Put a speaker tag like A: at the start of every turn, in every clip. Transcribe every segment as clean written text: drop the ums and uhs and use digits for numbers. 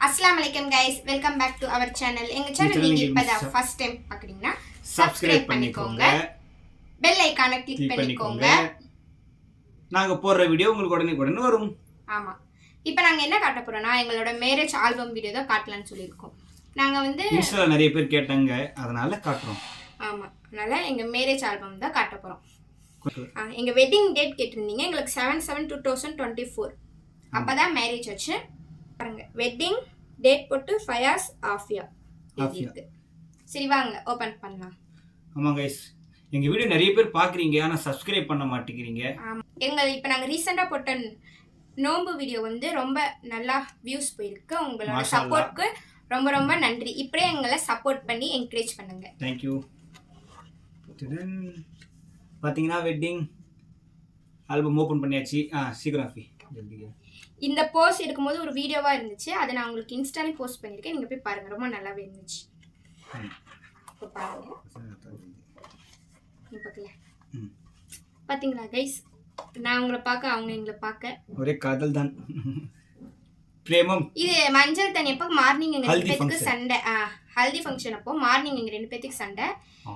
A: அஸ்ஸலாமு அலைக்கும் guys, welcome back to our channel. எங்க சேனல் நீங்க இப்பதான் ஃபர்ஸ்ட் டைம் பாக்குறீங்கன்னா சப்ஸ்கிரைப் பண்ணிக்கோங்க, பெல் ஐகானை கிளிக் பண்ணிக்கோங்க.
B: நாங்க போடுற வீடியோ உங்களுக்கு உடனே வரும்.
A: ஆமா, இப்போ நாங்க என்ன காட்ட போறோம்னா எங்களோட மேரேஜ் ஆல்பம் வீடியோ தான் காட்டலாம்னு சொல்லியிருக்கோம். நாங்க வந்து
B: இன்ஸ்டால நிறைய பேர் கேட்டாங்க, அதனால காட்டுறோம்.
A: ஆமா, அதனால எங்க மேரேஜ் ஆல்பம் தான் காட்ட போறோம். எங்க வெட்டிங் டேட் கேட்டிருந்தீங்க, எங்களுக்கு 7/7/2024 அப்பதான் மேரேஜ் ஆச்சு. பாருங்க, வெட்டிங் டேட் போட்டு ஃபயாஸ் ஆஃபியா இருக்கு. சரி வாங்க ஓபன் பண்ணலாம்.
B: ஆமா கைஸ், எங்க வீடியோ நிறைய பேர் பாக்குறீங்க, ஆனா சப்ஸ்கிரைப் பண்ண மாட்டேங்கிறீங்க.
A: ஆமா, இப்போ நாங்க ரீசெண்டா போட்ட நோம்பு வீடியோ வந்து ரொம்ப நல்லா வியூஸ் போயிருக்கு. உங்களோட சப்போர்ட்க்கு ரொம்ப ரொம்ப நன்றி. இப்படியே எங்களை சப்போர்ட் பண்ணி என்கரேஜ் பண்ணுங்க.
B: Thank you. பாத்தீங்கன்னா வெட்டிங் ஆல்பம் ஓபன் பண்ணியாச்சு. சீக்கிரம்
A: இந்த போஸ்ட் எடுக்கும்போது ஒரு வீடியோவா இருந்துச்சு, அதை நான் உங்களுக்கு இன்ஸ்டாலே போஸ்ட் பண்ணியிருக்கேன். நீங்க போய் பாருங்க, ரொம்ப நல்லாவே இருந்துச்சு. பாருங்க, பாத்தீங்களா கைஸ், நான் உங்களை பார்க்க அவங்க எங்களை பார்க்க
B: ஒரே காதல் தான். பிரேமம்.
A: இது மஞ்சள் தண்ணி அப்போ மார்னிங் எங்க ரெண்டு பேருக்கு சண்டை. ஹல்தி ஃபங்க்ஷன் அப்போ மார்னிங் எங்க ரெண்டு பேருக்கு சண்டை.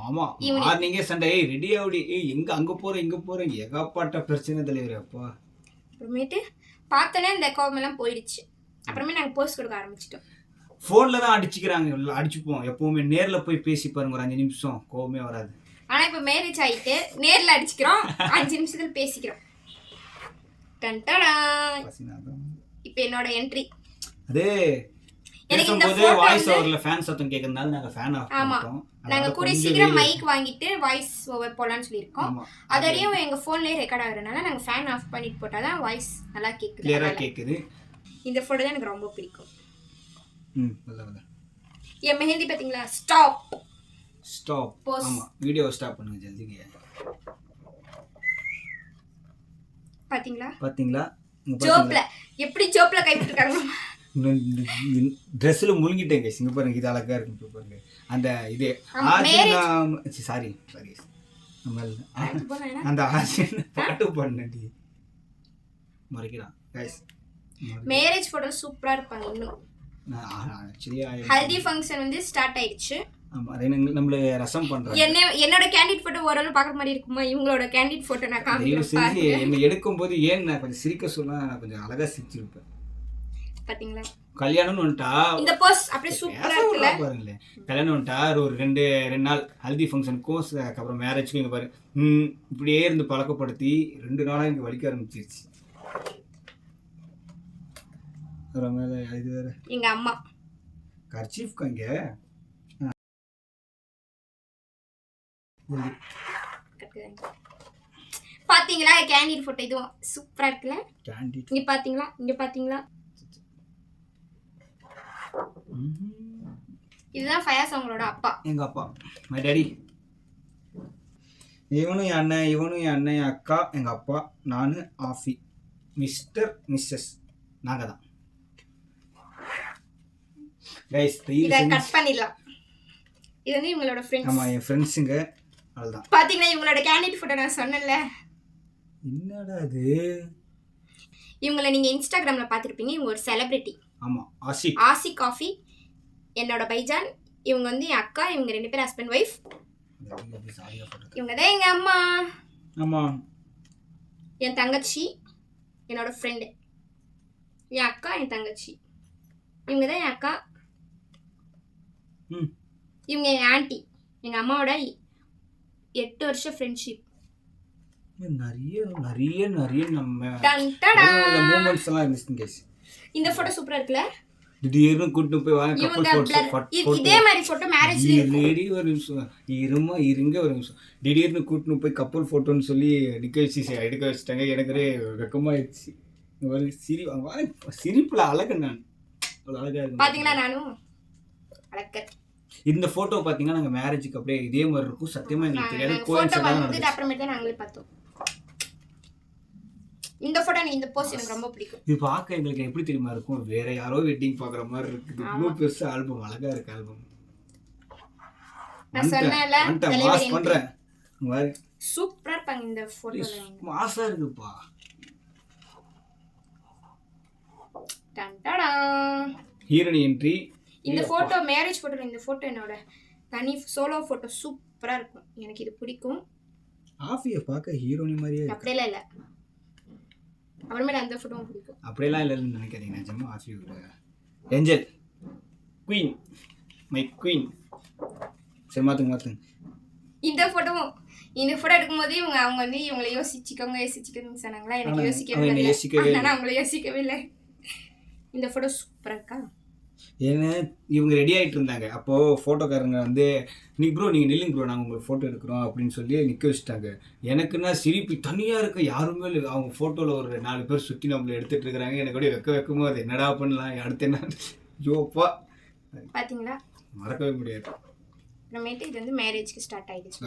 B: ஆமா, மார்னிங்கே சண்டை. ரெடி ஆகுடி, எங்க அங்க போறேன் இங்க போறேன், ஏகாப்பாட்ட பிரச்சனை தலைவர். அப்பா
A: அப்புறமேட்டு பார்த்தோன்னே இந்த கோபம் எல்லாம் போயிடுச்சு. அப்புறமே நாங்க போஸ்ட் கொடுக்க ஆரம்பிச்சிட்டோம்.
B: போன்ல தான் அடிச்சுக்கிறாங்க, அடிச்சுப்போம். எப்பவுமே நேர்ல போய் பேசி பாருங்க, ஒரு 5 நிமிஷம் கோபமே வராது.
A: ஆனா இப்ப மேரேஜ் ஆயிட்டு நேர்ல அடிச்சுக்கிறோம், 5 நிமிஷத்துல பேசிக்கிறோம். இப்ப என்னோட என்ட்ரி
B: அதே எனக்கு இந்த வாய்ஸ் ஓவர்ல ஃபேன் சத்தம் கேக்குறதால நாங்க ஃபேன் ஆஃப் பண்ணிட்டோம்.
A: நாங்க கூட சீக்கிரம் மைக் வாங்கிட்டு வாய்ஸ் ஓவர் போலாம்னு சொல்லிருக்கோம். அதறியும் எங்க போன்லயே ரெக்கார்ட் ஆகுறதுனால நாங்க ஃபேன் ஆஃப் பண்ணிட்டு போட்டாதான் வாய்ஸ் நல்லா கேக்குது,
B: கிளியரா கேக்குது. இந்த
A: போட்டோ தான் எனக்கு ரொம்ப பிடிக்கும்.
B: நல்ல
A: ये मेहंदी பாத்தீங்களா? ஸ்டாப்.
B: ஆமா, வீடியோ ஸ்டாப் பண்ணுங்க ஜல்திங்க. பாத்தீங்களா
A: ஜோப்ல எப்படி ஜோப்ல கை விட்டுருக்காங்க.
B: ட்ரெஸ்ல முழுங்கிட்டேன் கைஸ். இங்க பாருங்க, இது அழகா இருக்கு பாருங்க. அந்த இது சாரி அந்த ஆசியன் பாட்டு பண்ணடி மறைக்கிறான் கைஸ்.
A: மேரேஜ் போட்டோ சூப்பரா இருப்பாங்க. இன்னும் ஹல்தி ஃபங்க்ஷன் வந்து ஸ்டார்ட் ஆயிடுச்சு.
B: ஆமா, நம்மள ரசம் பண்றாங்க.
A: என்னோட கேண்டிட் போட்டோ ஓரளவு பாக்குற மாதிரி இருக்குமா? இவங்களோட கேண்டிட் போட்டோ நான் காமிக்கிறேன்.
B: என்ன எடுக்கும்போது ஏன் நான் கொஞ்சம் சிரிக்க சொன்னா நான் கொஞ்சம் அழகா சிரிச்சிருப்பேன்.
A: பாத்தீங்களா,
B: கல்யாணம்னு வந்துட்டா
A: இந்த போஸ்ட் அப்படியே சூப்பரா இருக்குல்ல.
B: பாருங்களே, கல்யாணம் வந்துட்டா ஒரு ரெண்டு நாள் ஹல்தி ஃபங்க்ஷனுக்கும் அப்புறம் மேரேஜ்க்கும் இங்க பாரு இப்படியே இருந்து பழக்கப்படுத்தி 2 நாளா இங்க வலிக்க ஆரம்பிச்சிருச்சு. இது வேற
A: எங்க அம்மா
B: கர்ச்சீஃப் இங்க
A: பாத்தீங்களா, கேண்டிட் போட்டோ இதுவும் சூப்பரா இருக்குல்ல. இங்க பாத்தீங்களா இதுதான் ஃபயாஸ் அவங்களோட அப்பா,
B: எங்க அப்பா, மை டாடி. இவனும் என் அண்ணன், என் அக்கா, எங்க அப்பா, நானு, ஆஃபி, மிஸ்டர் மிஸ்ஸஸ், நாங்க தான் கைஸ்.
A: இத கட் பண்ணிடலாம். இது வந்து இவங்களோட ஃப்ரெண்ட்ஸ்.
B: ஆமா, என் ஃப்ரெண்ட்ஸுங்க. அவ்வளவுதான்.
A: பாத்தீங்களா, இவங்களோட கேண்டிட் போட்டோ நான் சொன்னேன்ல.
B: என்னடா இது?
A: இவங்களை நீங்க இன்ஸ்டாகிராம்ல பாத்திருப்பீங்க. இவங்க ஒரு செலிபிரிட்டி.
B: ஆமா,
A: ஆசி காஃபி. என்னோட பைஜான். இவங்க வந்து என் அக்கா. இவங்க 2 பேரும் ஹஸ்பண்ட் ஒய்ஃப். இவங்க தான் எங்க அம்மா.
B: ஆமா,
A: என் தங்கச்சி, என்னோட ஃப்ரெண்டு. என் அக்கா, என் தங்கச்சி. இவங்க தான் என் அக்கா. இவங்க என் ஆன்ட்டி. எங்க அம்மாவோட 8 வருஷம் ஃப்ரெண்ட்ஷிப்.
B: நிறைய நிறைய நிறைய நம்ம
A: மூமெண்ட்ஸ் எல்லாம் இருந்துச்சு. இந்த போட்டோ சூப்பரா இருக்குல.
B: திடீர்னு கூட்டி போய் வாங்க கப்பல் போட்டோ.
A: இதே மாதிரி போட்டோ மேரேஜ்ல இருக்கு.
B: ரெடி ஒரு நிமிஷம் இருங்க ஒரு நிமிஷம். திடீர்னு கூட்டி போய் கப்பல் போட்டோன்னு சொல்லி எடுக்க வச்சுட்டாங்க. எனக்கு வெக்கமாயிடுச்சு. ஒரு சிரிப்புல அழகு. நான் அழகா இருக்கு.
A: பாத்தீங்களா, நானும் அழகு.
B: இந்த போட்டோ பாத்தீங்கன்னா நாங்க மேரேஜுக்கு அப்படியே இதே மாதிரி இருக்கும். சத்தியமா எங்களுக்கு தெரியாது.
A: கோயின்சிடென்ட் அப்புறமேட்டு தான் நாங்களே பார்த்தோம். இந்த போட்டோ இந்த போஸ்ட் எனக்கு ரொம்ப பிடிக்கும்.
B: இது பார்க்க எங்களுக்கு எப்படி தெரியுமா இருக்கும், வேற யாரோ வெட்டிங் பாக்குற மாதிரி இருக்குது. இவ்வளவு பெருசு ஆல்பம், அழகா இருக்கு ஆல்பம்.
A: நான் சொன்னேன்ல
B: மாஸ் பண்றேன்.
A: சூப்பரா இருப்பாங்க இந்த போட்டோல.
B: மாஸா இருக்குப்பா.
A: டன் டன்
B: ஹீரோனி என்ட்ரி.
A: இந்த ஃபோட்டோ மேரேஜ் ஃபோட்டோ, இந்த ஃபோட்டோ என்னோட தனி சோலோ ஃபோட்டோ, சூப்பராக இருக்கும், எனக்கு இது பிடிக்கும்.
B: ஆஃபியை பார்க்க ஹீரோனி மாதிரியே இருக்கு.
A: அப்படியெல்லாம் இல்லை, அப்புறமேல அந்த ஃபோட்டோவும் பிடிக்கும்.
B: அப்படியெல்லாம் இல்லைன்னு நினைக்காதீங்க, நிஜமா ஆஃபியோட ஏஞ்சல் குயின், மை குயின். சரி மாற்றுங்க.
A: இந்த ஃபோட்டோ எடுக்கும்போது அவங்க வந்து இவங்களை யோசிச்சுக்கோங்க சொன்னாங்களா, எனக்கு யோசிக்கவே இல்லை, ஆனால் அவங்கள யோசிக்கவே இல்லை. இந்த ஃபோட்டோ சூப்பராக இருக்கா?
B: ஏன்னா இவங்க ரெடி ஆகிட்டு இருந்தாங்க, அப்போது ஃபோட்டோக்காரங்க வந்து ப்ரோ நீங்கள் நில்லுங்க ப்ரோ நாங்கள் உங்களுக்கு ஃபோட்டோ எடுக்கிறோம் அப்படின்னு சொல்லி நிற்க வச்சுட்டாங்க. எனக்குன்னா சிரிப்பு தனியாக இருக்க யாருமே இல்லை. அவங்க ஃபோட்டோவில் ஒரு 4 பேர் சுற்றி நம்மளை எடுத்துகிட்டு இருக்கிறாங்க. எனக்கு அப்படியே வெக்கமோ அது என்னடா பண்ணலாம், அடுத்து என்ன ஜோப்பா
A: பார்த்தீங்களா,
B: மறக்கவே முடியாது.
A: அப்புறமேட்டு இது வந்து மேரேஜ்க்கு ஸ்டார்ட் ஆகிடுச்சு.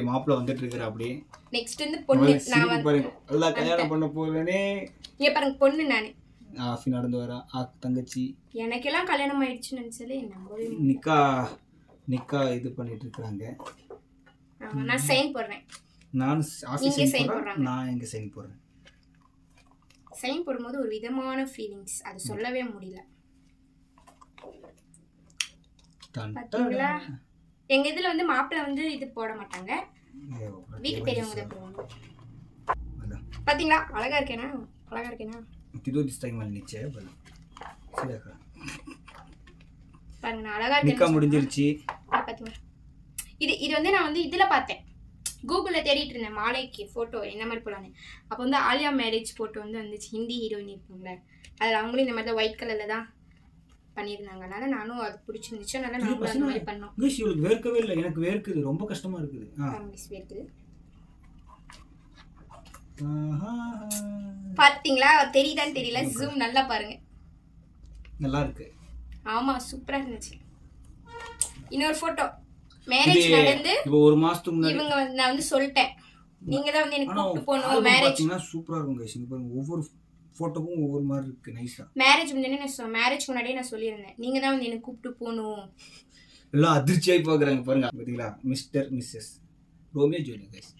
B: மாப்பிள்ளை வந்துட்டு இருக்கிற. அப்படியே
A: நெக்ஸ்ட் வந்து பொண்ணு, நான்
B: பாருங்க எல்லாம் கல்யாணம் பண்ண போகிறேனே.
A: இங்கே பாருங்க பொண்ணு, நான்
B: ஆஃபி நடந்து வரா, தங்கச்சி.
A: எனக்கெல்லாம் கல்யாணம் ஆயிடுச்சுன்னு நினச்சாலே நம்பவே
B: நிக்கா இது பண்ணிட்டு இருக்காங்க.
A: நான் சைன் போடுறேன்,
B: நான்
A: இங்கே சைன் போடுறேன்,
B: நான் இங்கே சைன் போடுறேன்.
A: சைன் போடும்போது ஒரு விதமான ஃபீலிங்ஸ், அது சொல்லவே முடியல. பார்த்தீங்களா, எங்க இதுல வந்து மாப்பிள்ளை வந்து இது போட மாட்டாங்க, வீட்டு பெரியவங்க தான் போடுவாங்க. பார்த்தீங்களா அழகா இருக்கேனா?
B: तिदो दिस टाइम वाली नीचे है बोलो सीधा
A: பாருங்க நான் அழகா
B: நிக்கா முடிஞ்சிருச்சு.
A: பாத்தீங்களா, இது வந்து நான் வந்து இதுல பார்த்தேன், கூகுளில் தேடிட்டு இருந்தேன் மாலைக்கு ஃபோட்டோ என்ன மாதிரி போடலான்னு. அப்போ வந்து ஆலியா மேரேஜ் ஃபோட்டோ வந்து வந்துச்சு, ஹிந்தி ஹீரோயின் இருப்பாங்களே, அதில் அவங்களும் இந்த மாதிரி தான் ஒயிட் கலரில் தான் பண்ணியிருந்தாங்க. அதனால நானும் அது பிடிச்சிருந்துச்சு, அதனால நாங்களும் அந்த மாதிரி பண்ணோம்.
B: இவளுக்கு வேர்க்கவே இல்லை, எனக்கு வேர்க்குது, ரொம்ப கஷ்டமாக இருக்குது.
A: வேர்க்குது பார்த்தீங்களா, தெரியுதான்னு தெரியல, ஜூம் நல்லா பாருங்க,
B: நல்லா இருக்கு.
A: ஆமா சூப்பரா இருந்துச்சு. இன்னொரு ஃபோட்டோ மேரேஜ் நடந்து
B: இப்போ ஒரு மாசத்துக்கு முன்னாடி
A: இவங்க வந்து நான் வந்து சொல்லிட்டேன், நீங்க தான் வந்து எனக்கு கூப்பிட்டு போகணும் மேரேஜ்.
B: பாத்தீங்கன்னா சூப்பரா இருக்கும் गाइस. இங்க பாருங்க ஒவ்வொரு ஃபோட்டோவும் ஒவ்வொரு மாதிரி இருக்கு, நைஸா.
A: மேரேஜ் முன்னாடியே மேரேஜ்க்கு முன்னாடியே நான் சொல்லியிருந்தேன், நீங்க தான் வந்து எனக்கு கூப்பிட்டு போகணும்.
B: எல்லாம் அதிர்ச்சியாகி பார்க்குறாங்க பாருங்க. பார்த்தீங்களா, mister missus Romeo Juliet guys.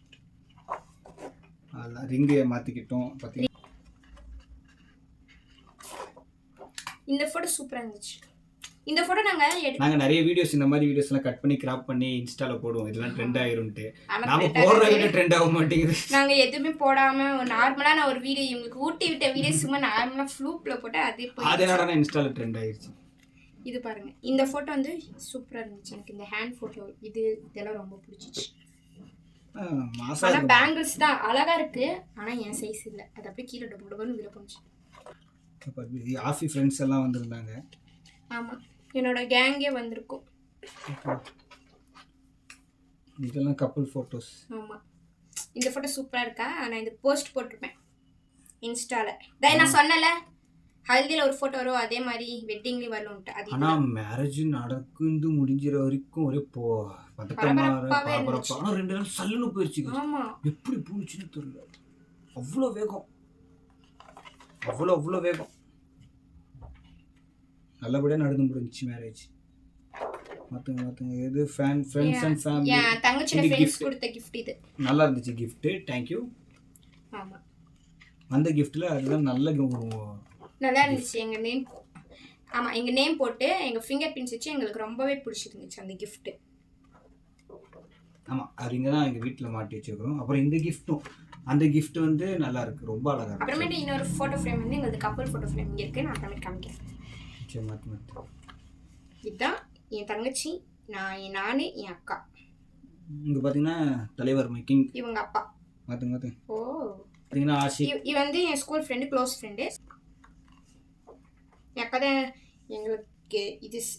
B: அதெல்லாம் ரிங்கை மாற்றிக்கிட்டோம். பார்த்தீங்கன்னா
A: இந்த ஃபோட்டோ சூப்பராக இருந்துச்சு. இந்த ஃபோட்டோ நாங்கள்
B: நிறைய வீடியோஸ் இந்த மாதிரி வீடியோஸ்லாம் கட் பண்ணி கிராப் பண்ணி இன்ஸ்டாவில் போடுவோம், இதெல்லாம் ட்ரெண்ட் ஆயிரும்ட்டு. நாம போடுற வீடியோ ட்ரெண்ட் ஆக மாட்டேங்குது.
A: நாங்கள் எதுவுமே போடாமல் நார்மலாக நான் ஒரு வீடியோ இவங்களுக்கு ஊட்டி விட்ட வீடியோ சும்மா நார்மலாக ஃப்ளூப்பில் போட்டு
B: அதனால இன்ஸ்டாவில் ட்ரெண்ட் ஆயிடுச்சு.
A: இது பாருங்க, இந்த ஃபோட்டோ வந்து சூப்பராக இருந்துச்சு. எனக்கு இந்த ஹேண்ட் ஃபோட்டோ இதெல்லாம் ரொம்ப பிடிச்சிச்சு. ஆனால் பேங்கிள்ஸ் தான் அழகா இருக்கு, ஆனால் என் சைஸ் இல்லை, அது அப்படியே கீழே டொபுன்னு விட போச்சு.
B: ஆஃபி ஃப்ரெண்ட்ஸ் எல்லாம் வந்திருந்தாங்க.
A: ஆமாம், என்னோட கேங்கே வந்திருக்கும்.
B: இதெல்லாம் கப்புள் ஃபோட்டோஸ்.
A: ஆமாம், இந்த ஃபோட்டோ சூப்பராக இருக்கா. நான் இந்த போஸ்ட் போட்டிருப்பேன் இன்ஸ்டாவில். நான் சொன்னல ஹல்தியில் ஒரு ஃபோட்டோ வரும், அதே மாதிரி வெட்டிங்லேயும் வரணும்ட்டு. அது
B: ஆனால் மேரேஜ் நடக்குது முடிஞ்சிற வரைக்கும் ஒரே பதட்டமாக 2 நாள் சல்லுன்னு போயிடுச்சு. எப்படி போச்சுன்னு தெரியல, அவ்வளோ வேகம், அவ்வளோ வேகம். நல்லபடியாக நடந்து முடிஞ்சிச்சு மேரேஜ். மாற்றுங்க இது ஃப்ரெண்ட்ஸ் அண்ட் ஃபேமிலி.
A: தங்கச்சியோட ஃப்ரெண்ட்ஸ் கொடுத்த கிஃப்ட் இது.
B: நல்லா இருந்துச்சு கிஃப்ட்டு, தேங்க்யூ.
A: ஆமாம்,
B: அந்த கிஃப்ட்டில் அதுதான் நல்லா
A: இருந்துச்சு. எங்கள் நேம், ஆமாம் எங்கள் நேம் போட்டு எங்கள் ஃபிங்கர் பிரிண்ட்ஸ் வச்சு எங்களுக்கு ரொம்பவே பிடிச்சிருந்துச்சு அந்த கிஃப்ட்டு.
B: ஆமாம், அது இங்கே தான் எங்கள் வீட்டில் மாட்டி வச்சுருக்கிறோம். அப்புறம் இந்த கிஃப்ட்டும், அந்த கிஃப்ட் வந்து நல்லா இருக்குது, ரொம்ப அழகாக இருக்குது.
A: அப்புறமேட்டு இன்னொரு ஃபோட்டோ ஃப்ரேம் வந்து எங்களுக்கு கப்பல் ஃபோட்டோ ஃப்ரேம் இங்கே இருக்குது, நான் அப்புறமேட்டு காமிக்கிறேன்.
B: சரி மாற்றி
A: இதுதான் என் தங்கச்சி, நான் என் அக்கா.
B: இங்கே பார்த்தீங்கன்னா தலைவர் மேக்கிங்,
A: இவங்க அப்பா.
B: மாற்றுங்க.
A: ஓ
B: பார்த்தீங்கன்னா ஆஷி,
A: இவன் வந்து என் ஸ்கூல் ஃப்ரெண்டு, க்ளோஸ் ஃப்ரெண்டு. என் அக்கா தான் எங்களுக்கு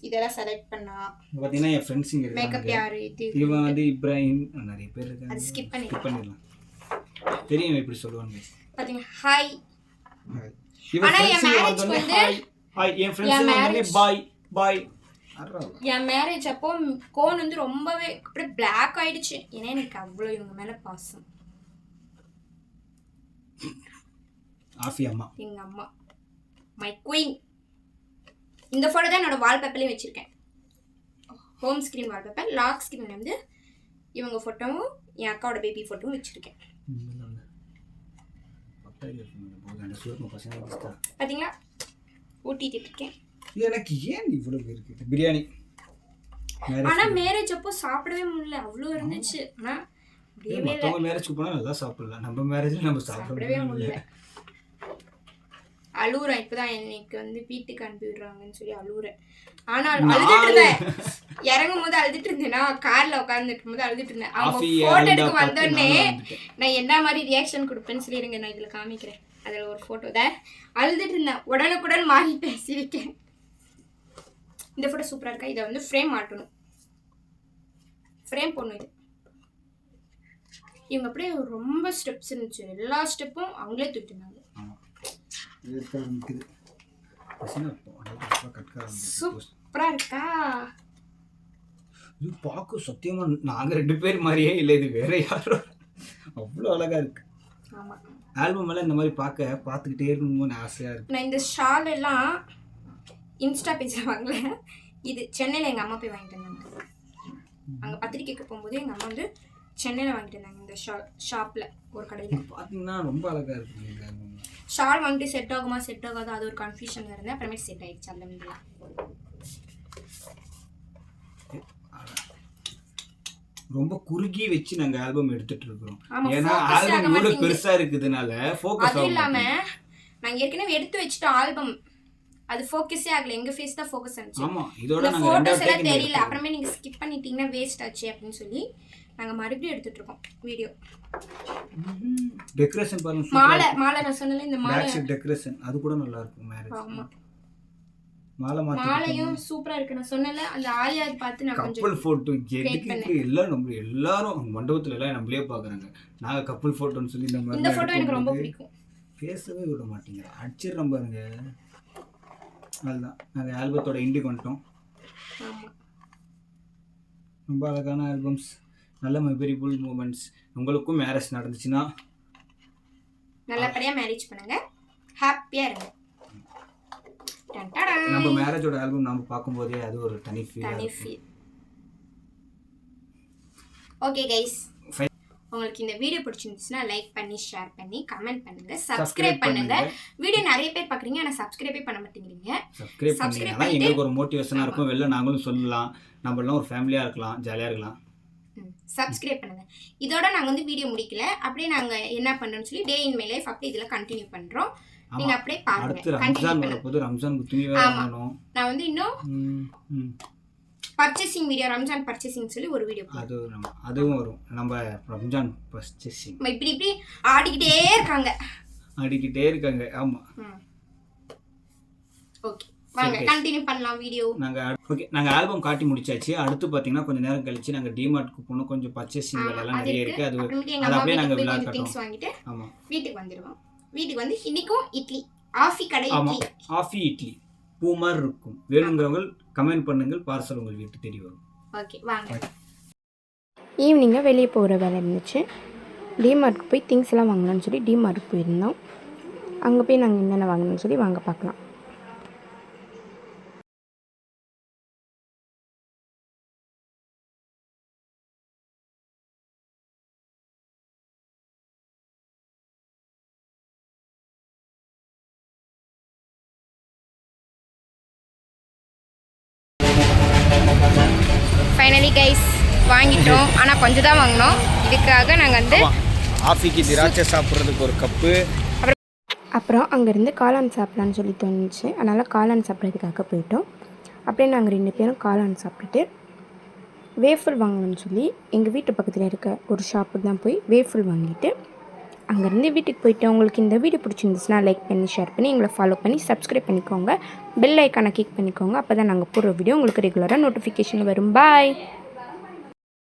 A: இதெல்லாம் செலக்ட் பண்ணா.
B: பார்த்தீங்கன்னா என் ஃப்ரெண்ட்ஸ் இங்கே
A: மேக்கப் யார்,
B: இவன் வந்து இப்ராஹிம், நிறைய பேர் இருக்காங்க.
A: அது ஸ்கிப் பண்ணிடலாம்,
B: தெரியும் எப்படி சொல்லுவாங்க.
A: பார்த்தீங்க ஹாய்.
B: ஆனால் என் மேரேஜ்க்கு வந்து ஹாய், என் ஃப்ரெண்ட்ஸ் வந்து பாய்.
A: என் மேரேஜ் அப்போ கோன் வந்து ரொம்பவே அப்படியே பிளாக் ஆயிடுச்சு, ஏன்னா எனக்கு அவ்வளோ இவங்க மேலே பாசம்.
B: ஆஃபி அம்மா,
A: எங்கள் அம்மா, மை குயின். இந்த ஃபோட்டோ தான் என்னோட வால்பேப்பர்லேயும் வச்சுருக்கேன், home screen wallpaper. Lock screen வந்து இவங்க ஃபோட்டோவும் என் அக்காவோட பேபி ஃபோட்டோவும் வச்சுருக்கேன். பார்த்தீங்களா, ஊட்டிட்டு இருக்கேன்.
B: எனக்கு ஏன் இவ்வளவு இருக்குது பிரியாணி.
A: ஆனா மேரேஜ் அப்போ சாப்பிடவே முடியல, அவ்வளோ இருந்துச்சு. ஆனா முடியவே இல்லை,
B: மற்றவங்க மேரேஜ்க்கு போனால் நல்லா சாப்பிடலாம், நம்ம மேரேஜில் நம்ம சாப்பிடவே முடியல.
A: அழுவுறேன். இப்போதான் எனக்கு வந்து வீட்டுக்கு அனுப்பி விடுறாங்கன்னு சொல்லி அழுவுறேன். ஆனால் அழுதுட்டு இருந்தேன், இறங்கும் போது அழுதுட்டு இருந்தேன்னா, கார்ல உட்காந்துட்டு போது அழுதுட்டு இருந்தேன். அவங்க போட்டோ எடுக்க வந்தோடனே நான் என்ன மாதிரி ரியாக்ஷன் கொடுப்பேன்னு சொல்லிடுங்க, நான் இதில் காமிக்கிறேன். அதில் ஒரு ஃபோட்டோ தான் அழுதுட்டு இருந்தேன், உடனுக்குடன் மாறிட்டேன் சிரிக்கேன். இந்த ஃபோட்டோ சூப்பராக இருக்கா? இதை வந்து ஃப்ரேம் மாட்டணும், ஃப்ரேம் போடணும். இது இவங்க அப்படியே ரொம்ப ஸ்டெப்ஸ் இருந்துச்சு, எல்லா ஸ்டெப்பும் அவங்களே தூக்கினாங்க. சூப்பரா இருக்கா?
B: இது பார்க்க சத்தியமா நாங்க 2 பேர் மாதிரியே இல்லை, இது வேற யாரோ, அவ்வளோ அழகா இருக்கு.
A: ஆமா,
B: ஆல்பம் எல்லாம் இந்த மாதிரி பார்த்துக்கிட்டே இருக்கணும்னு ஆசையா இருக்கு.
A: நான் இந்த ஷால் எல்லாம் இன்ஸ்டா பேஜ்ல வாங்கல, இது சென்னையில் எங்கள் அம்மா போய் வாங்கிட்டு வந்தாங்க. அங்கே பத்திரிக்கைக்கு போகும்போது எங்கள் அம்மா வந்து சென்னையில் வாங்கிட்டு இருந்தாங்க, இந்த ஷாப்பில் ஒரு கடையில்.
B: பார்த்தீங்கன்னா ரொம்ப அழகாக இருக்கு.
A: ஷால் வாங்கிட்டு செட் ஆகுமா செட் ஆகாது அது ஒரு கன்ஃபியூஷன் இருந்தேன், அப்புறமேட்டு செட் ஆகிடுச்சு. அந்த மாதிரி
B: ரொம்ப குறுகி வச்சு நாங்க ஆல்பம் எடுத்துட்டு இருக்கோம், ஏன்னா ஆல்பம் இவ்வளவு பெருசா இருக்குதுனால ஃபோக்கஸ் ஆகும்.
A: அது இல்லாம நாங்க ஏற்கனவே எடுத்து வச்சிட்டோம் ஆல்பம், அது ஃபோக்கஸே ஆகல, எங்க ஃபேஸ் தான் ஃபோக்கஸ் ஆச்சு.
B: ஆமா, இதோட நாங்க
A: போட்டோஸ் எல்லாம் தெரியல, அப்புறமே நீங்க ஸ்கிப் பண்ணிட்டீங்கன்னா வேஸ்ட் ஆச்சு அப்படின்னு சொல்லி நாங்க மறுபடியும் எடுத்துட்டு இருக்கோம் வீடியோ.
B: டெக்கரேஷன் பாருங்க,
A: மாலை நான் சொன்னல, இந்த மாலை
B: டெக்கரேஷன் அது கூட நல்லா இருக்கும் மேரேஜ்.
A: ஆமா,
B: மாலையும்
A: சூப்பரா இருக்கு. நான் சொன்னல அந்த ஆலியா பார்த்து நான் கொஞ்சம்
B: கப்பல் போட்டோ எதுக்கு எல்லாரும் மண்டபத்துல எல்லாம் நம்மளே பாக்குறாங்க, நாங்க கப்பல் போட்டோன்னு சொல்லி இந்த மாதிரி.
A: இந்த போட்டோ எனக்கு ரொம்ப பிடிக்கும்,
B: பேசவே விட மாட்டீங்க, அடிச்சிடறோம் பாருங்க. அதுதான் நாங்கள் ஆல்பத்தோட இண்டிக்கு வந்துட்டோம். ரொம்ப அழகான ஆல்பம்ஸ், நல்ல மெமரிபிள் மூமெண்ட்ஸ். உங்களுக்கும் மேரேஜ் நடந்துச்சுன்னா
A: நல்லபடியாக மேரேஜ் பண்ணுங்க, ஹாப்பியாக இருங்க.
B: நம்ம மேரேஜோட ஆல்பம் நம்ம பார்க்கும்போதே அது ஒரு தனி ஃபீல்.
A: ஓகே கைஸ், உங்களுக்கு இந்த வீடியோ பிடிச்சிருந்துச்சுன்னா லைக் பண்ணி ஷேர் பண்ணி கமெண்ட் பண்ணுங்க, சப்ஸ்கிரைப் பண்ணுங்க. வீடியோ நிறைய பேர் பார்க்குறீங்க ஆனால் சப்ஸ்கிரைபே பண்ண மாட்டேங்கிறீங்க.
B: சப்ஸ்கிரைப் பண்ணி எங்களுக்கு ஒரு மோட்டிவேஷனாக இருக்கும், வெளில நாங்களும் சொல்லலாம், நம்மளாம் ஒரு ஃபேமிலியாக இருக்கலாம், ஜாலியாக இருக்கலாம்.
A: சப்ஸ்கிரைப் பண்ணுங்க. இதோட நாங்கள் வந்து வீடியோ முடிக்கல, அப்படியே நாங்கள் என்ன பண்ணுறோம்னு சொல்லி டே இன் மை லைஃப் அப்படியே இதில் கண்டினியூ பண்ணுறோம். நீங்க அப்படியே பாருங்க.
B: அடுத்து ரம்ஜான் வரப்போது, ரம்ஜானுக்கு துணி வேற வாங்கணும்.
A: நான் வந்து இன்னும் பர்ச்சேசிங் வீடியோ, ரம்ஜான் பர்ச்சேசிங் சொல்லி ஒரு வீடியோ
B: அதுவும் வரும். நம்ம ரம்ஜான் பர்ச்சேசிங்
A: இப்படி ஆடிக்கிட்டே இருக்காங்க.
B: ஆமா,
A: ஓகே வாங்க கண்டினியூ பண்ணலாம் வீடியோ.
B: நாங்க ஆல்பம் காட்டி முடிச்சாச்சு. அடுத்து பாத்தீங்கன்னா கொஞ்ச நேரம் கழிச்சு நாங்க டிமார்ட்க்கு போனோம், கொஞ்சம் பர்ச்சேசிங் வேலை எல்லாம் நிறைய இருக்கு. அது அப்படியே நாங்க விளையாட
A: திங்ஸ் வாங்கிட்டு ஆமா வீட்டுக்கு வந்துருவோம். வீட்டுக்கு வந்து இன்னைக்கும் இட்லி, ஆஃபி கடை இட்லி,
B: ஆஃபி இட்லி பூமார் இருக்கும். வேணுங்கிறவங்க கமெண்ட் பண்ணுங்கள், பார்சல் உங்கள் வீட்டுக்கு தேடி வரும்.
A: ஓகே வாங்க.
C: ஈவினிங்காக வெளியே போகிற வேலை இருந்துச்சு, டிமார்ட்க்கு போய் திங்ஸ் எல்லாம் வாங்கலாம்னு சொல்லி டிமார்ட்க்கு போயிருந்தோம். அங்கே போய் நாங்கள் என்னென்ன வாங்கணும்னு சொல்லி வாங்க பார்க்கலாம்.
A: ஃபைனலி கைஸ் வாங்கிட்டோம், ஆனால் கொஞ்சம் தான் வாங்கினோம். இதுக்காக நாங்கள் வந்து
B: ஆஃபிக்கு திராட்சை சாப்பிட்றதுக்கு ஒரு கப்பு,
C: அப்புறம் அங்கேருந்து காளான் சாப்பிட்லான்னு சொல்லி தோணுச்சு, அதனால் காளான் சாப்பிட்றதுக்காக போயிட்டோம். அப்படியே நாங்கள் 2 பேரும் காளான் சாப்பிட்டுட்டு வேஃபிள் வாங்கணும்னு சொல்லி எங்கள் வீட்டு பக்கத்தில் இருக்க ஒரு ஷாப்புக்கு தான் போய் வேஃபிள் வாங்கிட்டு அங்கேருந்து வீட்டுக்கு போயிட்டோம். உங்களுக்கு இந்த வீடியோ பிடிச்சிருந்துச்சுன்னா லைக் பண்ணி ஷேர் பண்ணி எங்களை ஃபாலோ பண்ணி சப்ஸ்கிரைப் பண்ணிக்கோங்க, பெல் ஐக்கானை கிளிக் பண்ணிக்கோங்க. அப்போ தான் நாங்கள் போடுற வீடியோ உங்களுக்கு ரெகுலராக நோட்டிஃபிகேஷன் வரும். பாய்.